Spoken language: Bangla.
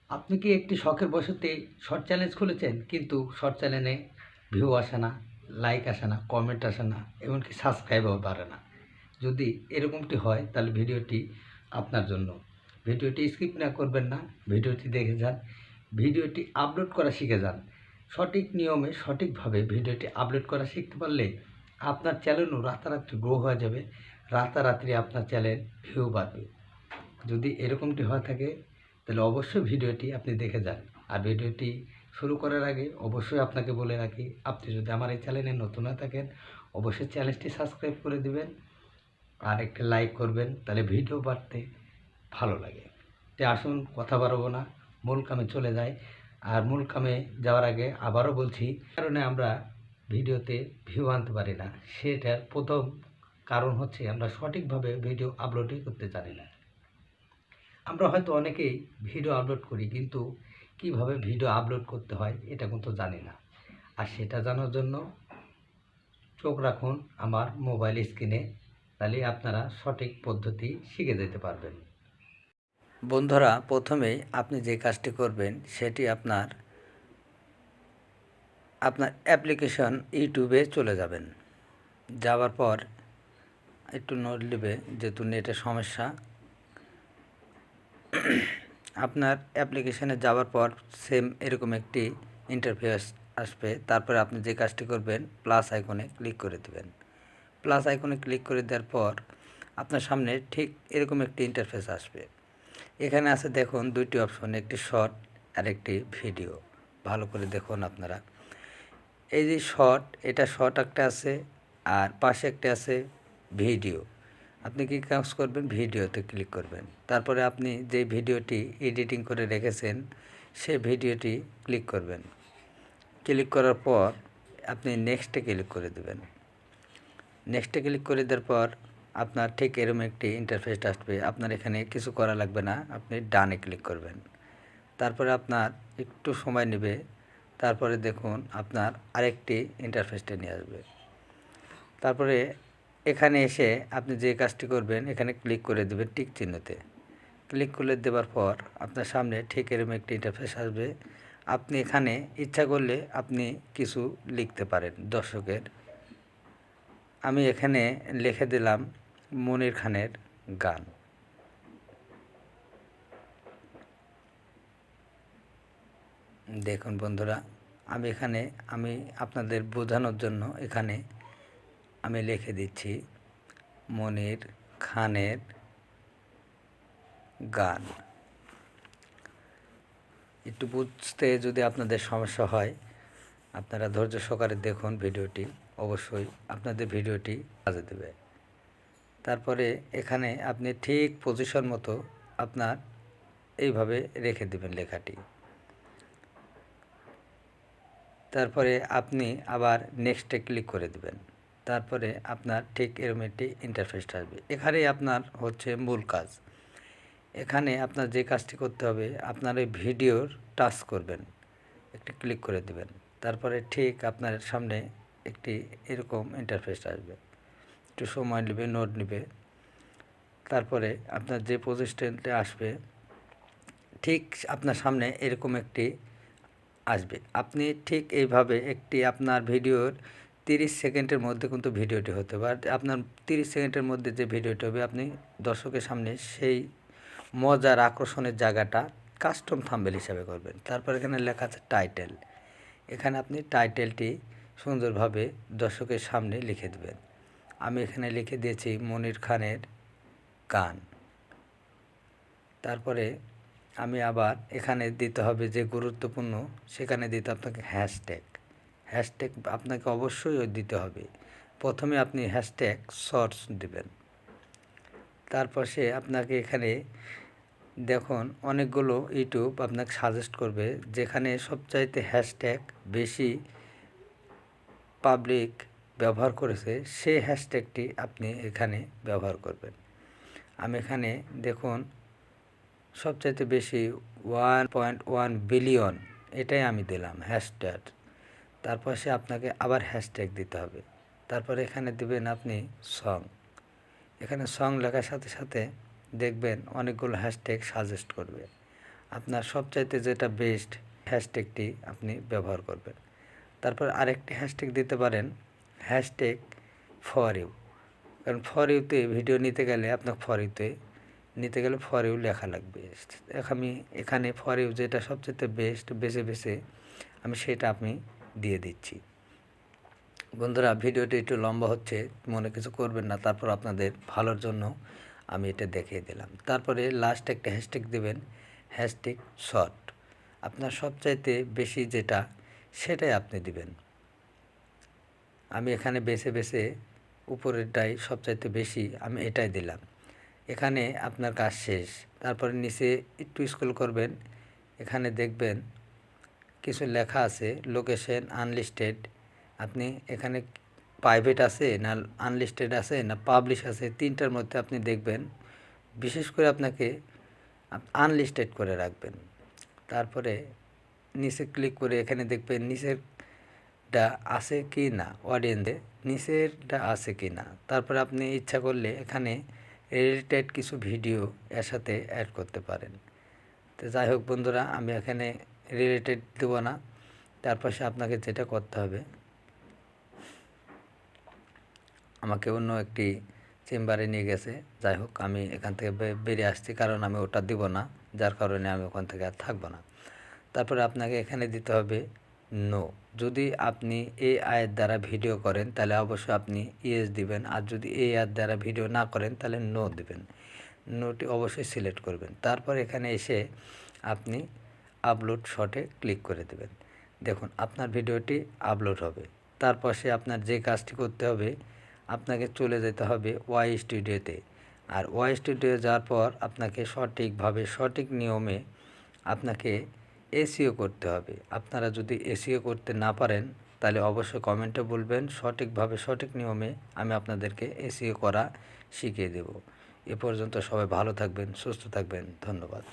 আপনি কি একটি শখের বশতে শর্ট চ্যালেঞ্জ খুলেছেন, কিন্তু শর্ট চ্যানেলে ভিউ আসে না, লাইক আসে না, কমেন্ট আসে না, এমনকি সাবস্ক্রাইবও বাড়ে না? যদি এরকমটি হয় তাহলে ভিডিওটি আপনার জন্য। ভিডিওটি স্কিপ না করবেন না, ভিডিওটি দেখে যান, ভিডিওটি আপলোড করা শিখে যান। সঠিক নিয়মে সঠিকভাবে ভিডিওটি আপলোড করা শিখতে পারলে আপনার চ্যানেলও রাতারাতি গ্রো হয়ে যাবে, রাতারাতি আপনার চ্যানেল ভিউ বাড়বে। যদি এরকমটি হয়ে থাকে তাহলে অবশ্যই ভিডিওটি আপনি দেখে যান। আর ভিডিওটি শুরু করার আগে অবশ্যই আপনাকে বলে রাখি, আপনি যদি আমার এই চ্যানেলে নতুন হয়ে থাকেন অবশ্যই চ্যানেলটি সাবস্ক্রাইব করে দিবেন আর একটা লাইক করবেন, তাহলে ভিডিও বাড়তে ভালো লাগে। তো আসুন কথা বাড়াবো না, মূল কামে চলে যাই। আর মূল কামে যাওয়ার আগে আবারও বলছি, কারণে আমরা ভিডিওতে ভিউ আনতে পারি না, সেটার প্রথম কারণ হচ্ছে আমরা সঠিকভাবে ভিডিও আপলোডই করতে জানি না। আমরা হয়তো অনেকেই ভিডিও আপলোড করি, কিন্তু কিভাবে ভিডিও আপলোড করতে হয় এটা কিন্তু জানি না। আর সেটা জানার জন্য চোখ রাখুন আমার মোবাইল স্ক্রিনে, তাহলে আপনারা সঠিক পদ্ধতি শিখে যেতে পারবেন। বন্ধুরা, প্রথমেই আপনি যে কাজটি করবেন সেটি আপনার অ্যাপ্লিকেশন ইউটিউবে চলে যাবেন। যাওয়ার পর একটু নোট নেবে, যেহেতু নেটের সমস্যা। আপনার অ্যাপ্লিকেশানে যাওয়ার পর সেম এরকম একটি ইন্টারফেস আসবে। তারপরে আপনি যে কাজটি করবেন, প্লাস আইকনে ক্লিক করে দেবেন। প্লাস আইকনে ক্লিক করে দেওয়ার পর আপনার সামনে ঠিক এরকম একটি ইন্টারফেস আসবে। এখানে আছে দেখুন দুইটি অপশন, একটি শর্ট আর একটি ভিডিও। ভালো করে দেখুন আপনারা। এই যে শর্ট, এটা শর্ট একটা আছে, আর পাশে একটা আছে ভিডিও। আপনি কি কাজ করবেন? ভিডিওতে ক্লিক করবেন। তারপরে আপনি যে ভিডিওটি এডিটিং করে রেখেছেন সেই ভিডিওটি ক্লিক করবেন। ক্লিক করার পর আপনি নেক্সটে ক্লিক করে দেবেন। নেক্সটে ক্লিক করে দেওয়ার পর আপনার ঠিক এরকম একটি ইন্টারফেস আসবে। আপনার এখানে কিছু করা লাগবে না, আপনি ডানে ক্লিক করবেন। তারপরে আপনার একটু সময় নেবে, তারপরে দেখুন আপনার আরেকটি ইন্টারফেসটা নিয়ে আসবে। তারপরে এখানে এসে আপনি যে কাজটি করবেন, এখানে ক্লিক করে দেবেন টিক চিহ্নতে। ক্লিক করে দেওয়ার পর আপনার সামনে ঠিক এরকম একটি ইন্টারফেস আসবে। আপনি এখানে ইচ্ছা করলে আপনি কিছু লিখতে পারেন দর্শকের। আমি এখানে লিখে দিলাম মনির খানের গান। দেখুন বন্ধুরা, আমি আপনাদের বোঝানোর জন্য এখানে আমি লিখে দিচ্ছি মনির খানের গান। একটু বুঝতে যদি আপনাদের সমস্যা হয়, আপনারা ধৈর্য সহকারে দেখুন ভিডিওটি, অবশ্যই আপনাদের ভিডিওটি কাজে দেবে। তারপরে এখানে আপনি ঠিক পজিশন মতো আপনার এইভাবে রেখে দেবেন লেখাটি। তারপরে আপনি আবার নেক্সটে ক্লিক করে দেবেন। তারপরে আপনার ঠিক এরকম একটি ইন্টারফেস আসবে। এখানেই আপনার হচ্ছে মূল কাজ। এখানে আপনার যে কাজটি করতে হবে, আপনার এই ভিডিওর টাচ করবেন, একটি ক্লিক করে দেবেন। তারপরে ঠিক আপনার সামনে একটি এরকম ইন্টারফেস আসবে। একটু সময় নেবে, নোট নেবে। তারপরে আপনার যে পজিশনটা আসবে, ঠিক আপনার সামনে এরকম একটি আসবে। আপনি ঠিক এইভাবে একটি আপনার ভিডিওর 30 সেকেন্ডের মধ্যে কিন্তু ভিডিওটি হতে হবে। আর আপনার 30 সেকেন্ডের মধ্যে যে ভিডিওটি হবে, আপনি দর্শকের সামনে সেই মজার আকর্ষণের জায়গাটা কাস্টম থাম্বনেল হিসাবে করবেন। তারপর এখানে লেখা আছে টাইটেল। এখানে আপনি টাইটেলটি সুন্দরভাবে দর্শকের সামনে লিখে দেবেন। আমি এখানে লিখে দিয়েছি মনির খানের গান। তারপরে আমি আবার এখানে দিতে হবে যে গুরুত্বপূর্ণ, সেখানে দিতে আপনাকে হ্যাশট্যাগ। হ্যাশট্যাগ আপনাকে অবশ্যই দিতে হবে। প্রথমে আপনি হ্যাশট্যাগ শর্টস দেবেন। তারপর সে আপনাকে এখানে দেখুন অনেকগুলো ইউটিউব আপনাকে সাজেস্ট করবে, যেখানে সবচাইতে হ্যাশট্যাগ বেশি পাবলিক ব্যবহার করেছে সেই হ্যাশট্যাগটি আপনি এখানে ব্যবহার করবেন। আমি এখানে দেখুন সবচাইতে বেশি 1.1 বিলিয়ন, এটাই আমি দিলাম হ্যাশট্যাগ। তারপর সে আপনাকে আবার হ্যাশট্যাগ দিতে হবে। তারপরে এখানে দেবেন আপনি সং। এখানে সং লেখার সাথে সাথে দেখবেন অনেকগুলো হ্যাশট্যাগ সাজেস্ট করবে। আপনার সবচাইতে যেটা বেস্ট হ্যাশট্যাগটি আপনি ব্যবহার করবেন। তারপর আরেকটি হ্যাশট্যাগ দিতে পারেন হ্যাশট্যাগ ফর ইউ, কারণ ফর ইউতে ভিডিও নিতে গেলে আপনার ফর ইউতে নিতে গেলে ফর ইউ লেখা লাগবে। আমি এখানে ফর ইউ যেটা সবচেয়ে বেস্ট বেছে আমি সেটা আমি দিয়ে দিচ্ছি। বন্ধুরা, ভিডিওটি একটু লম্বা হচ্ছে, মনে কিছু করবেন না, তারপর আপনাদের ভালোর জন্য আমি এটা দেখিয়ে দিলাম। তারপরে লাস্ট একটা হ্যাশট্যাগ দেবেন হ্যাশট্যাগ শর্ট। আপনার সবচাইতে বেশি যেটা সেটাই আপনি দিবেন। আমি এখানে বেছে উপরেরটাই সবচাইতে বেশি আমি এটাই দিলাম। এখানে আপনার কাজ শেষ। তারপরে নিচে একটু স্ক্রল করবেন, এখানে দেখবেন কিছু লেখা আছে লোকেশন আনলিস্টেড। আপনি এখানে প্রাইভেট আছে না আনলিস্টেড আছে না পাবলিশ আছে, তিনটার মধ্যে আপনি দেখবেন। বিশেষ করে আপনাকে আনলিস্টেড করে রাখবেন। তারপরে নিচে ক্লিক করে এখানে দেখবেন নিচেরটা আছে কি না, অডিয়েন্সে নিচেরটা আছে কি না। তারপরে আপনি ইচ্ছা করলে এখানে রিলেটেড কিছু ভিডিও এর সাথে অ্যাড করতে পারেন। তো যাই হোক বন্ধুরা, আমি এখানে রিলেটেড দেব না। তার পাশে আপনাকে যেটা করতে হবে, আমাকে অন্য একটি চেম্বারে নিয়ে গেছে। যাই হোক, আমি এখান থেকে বেরিয়ে আসছি, কারণ আমি ওটা দিব না, যার কারণে আমি ওখান থেকে আর থাকবো না। তারপরে আপনাকে এখানে দিতে হবে নো। যদি আপনি এই আয়ের দ্বারা ভিডিও করেন তাহলে অবশ্যই আপনি ইয়েস দিবেন, আর যদি এই আয়ের দ্বারা ভিডিও না করেন তাহলে নো দিবেন। নোটি অবশ্যই সিলেক্ট করবেন। তারপর এখানে এসে আপনি আপলোড শটে ক্লিক করে দেবেন। দেখুন আপনার ভিডিওটি আপলোড হবে। তার পাশে আপনার যে কাজটি করতে হবে, আপনাকে চলে যেতে হবে ওয়াই স্টুডিওতে। আর ওয়াই স্টুডিও যাওয়ার পর আপনাকে সঠিকভাবে সঠিক নিয়মে আপনাকে এসইও করতে হবে। আপনারা যদি এসইও করতে না পারেন তাহলে অবশ্যই কমেন্টে বলবেন, সঠিকভাবে সঠিক নিয়মে আমি আপনাদেরকে এসইও করা শিখিয়ে দেব। এ পর্যন্ত সবাই ভালো থাকবেন, সুস্থ থাকবেন। ধন্যবাদ।